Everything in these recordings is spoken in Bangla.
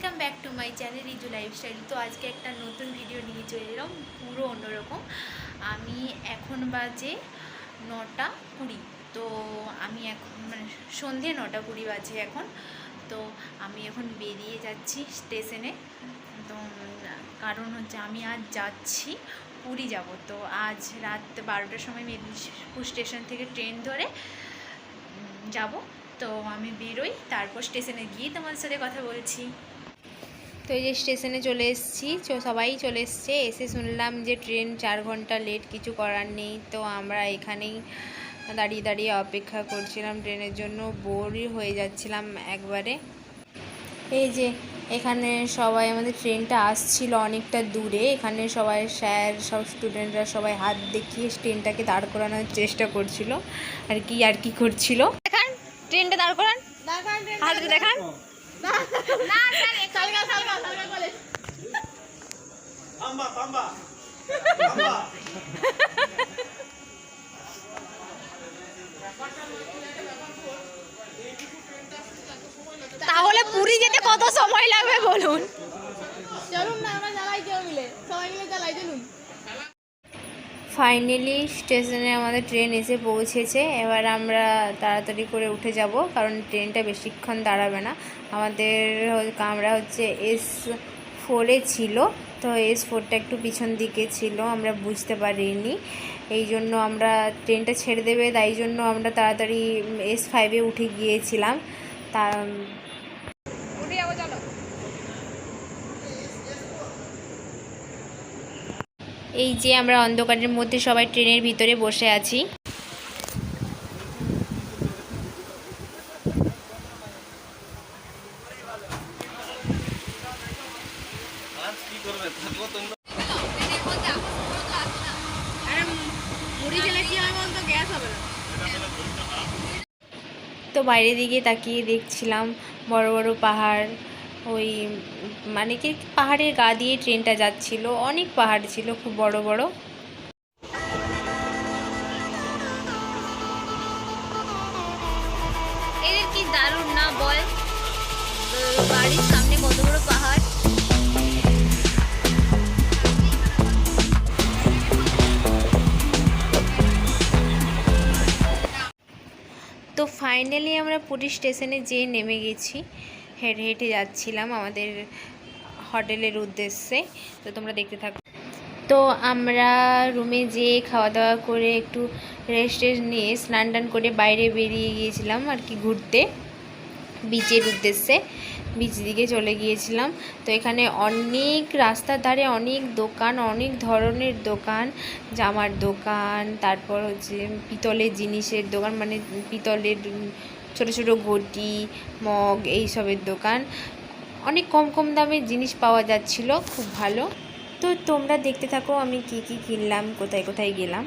Welcome back to my channel Riju lifestyle. তো আজকে একটা নতুন ভিডিও নিয়ে চলে এলাম, পুরো অন্যরকম। আমি এখন বাজে 9:20। তো আমি এখন সন্ধে 9:20 বাজে এখন। তো আমি এখন বেরিয়ে যাচ্ছি স্টেশনে। তো কারণ হচ্ছে আমি আজ যাচ্ছি পুরী যাব। তো আজ রাত 12টার সময় মেদিনীপুর স্টেশন থেকে ট্রেন ধরে যাব। তো আমি বেরোই, তারপর স্টেশনে গিয়ে তোমাদের সাথে কথা বলছি। তো এই যে স্টেশনে চলে এসেছি, সবাই চলে এসছে। এসে শুনলাম যে ট্রেন 4 ঘন্টা লেট, কিছু করার নেই। তো আমরা এখানেই দাঁড়িয়ে দাঁড়িয়ে অপেক্ষা করছিলাম ট্রেনের জন্য, বোরই হয়ে যাচ্ছিলাম একবারে। এই যে এখানে সবাই, আমাদের ট্রেনটা আসছিল অনেকটা দূরে। এখানে সবাই স্যার, সব স্টুডেন্টরা সবাই হাত দেখিয়ে ট্রেনটাকে দাঁড় করানোর চেষ্টা করছিল আর কি করছিল। দেখান ট্রেনটা দাঁড় করান, হাত দেখান। তাহলে পুরী যেতে কত সময় লাগবে বলুন? চলুন না, আমরা জ্বালাই মিলে, সবাই মিলে জ্বালাই, চলুন। ফাইনালি স্টেশনে আমাদের ট্রেন এসে পৌঁছেছে। এবার আমরা তাড়াতাড়ি করে উঠে যাব, কারণ ট্রেনটা বেশিক্ষণ দাঁড়াবে না। আমরা হচ্ছে S4-এ ছিল। তো S4টা একটু পিছন দিকে ছিল, আমরা বুঝতে পারিনি। এই জন্য আমরা ট্রেনটা ছেড়ে দেবে, তাই জন্য আমরা তাড়াতাড়ি S5-এ উঠে গিয়েছিলাম। উঠে যাবো, চলো। এই যে আমরা অন্ধকারের মধ্যে সবাই ট্রেনের ভিতরে বসে আছি। তো বাইরের দিকে তাকিয়ে দেখছিলাম বড় বড় পাহাড়। ওই মানে কি, পাহাড়ের গা দিয়ে ট্রেনটা যাচ্ছিল, অনেক পাহাড় ছিল, খুব বড় বড়। এদের কি দারুণ না বল, বাড়ির সামনে কত বড় পাহাড়। তো ফাইনালি আমরা পুরী স্টেশনে যেয়ে নেমে গেছি। হেঁটে হেঁটে যাচ্ছিলাম আমাদের হোটেলের উদ্দেশ্যে। তো তোমরা দেখতে থাকো। তো আমরা রুমে যেয়ে খাওয়া দাওয়া করে একটু রেস্ট নিয়ে স্নান টান করে বাইরে বেরিয়ে গিয়েছিলাম আর কি, ঘুরতে বিচের উদ্দেশ্যে। বিচ দিকে চলে গিয়েছিলাম। তো এখানে অনেক রাস্তার ধারে অনেক দোকান, অনেক ধরনের দোকান, জামার দোকান, তারপর হচ্ছে পিতলের জিনিসের দোকান, মানে পিতলের ছোট ছোট ঘটি, মগ, এইসবের দোকান। অনেক কম কম দামে জিনিস পাওয়া যাচ্ছিল, খুব ভালো। তো তোমরা দেখতে থাকো আমি কি কি কিনলাম, কোথায় কোথায় গেলাম।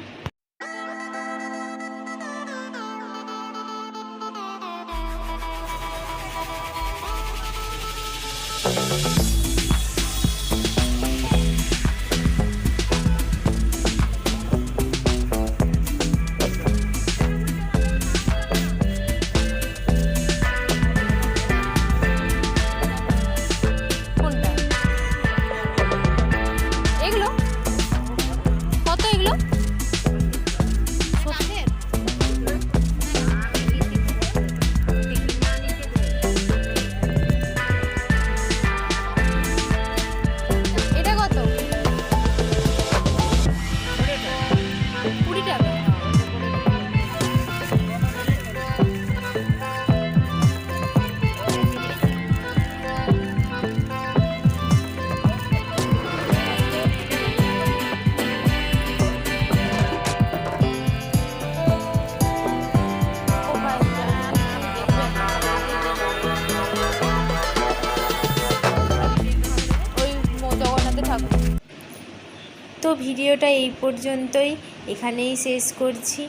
তো ভিডিওটা এই পর্যন্তই, এখানেই শেষ করছি,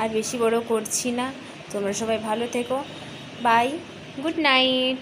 আর বেশি বড় করছি না। তোমরা সবাই ভালো থেকো, বাই, গুড নাইট।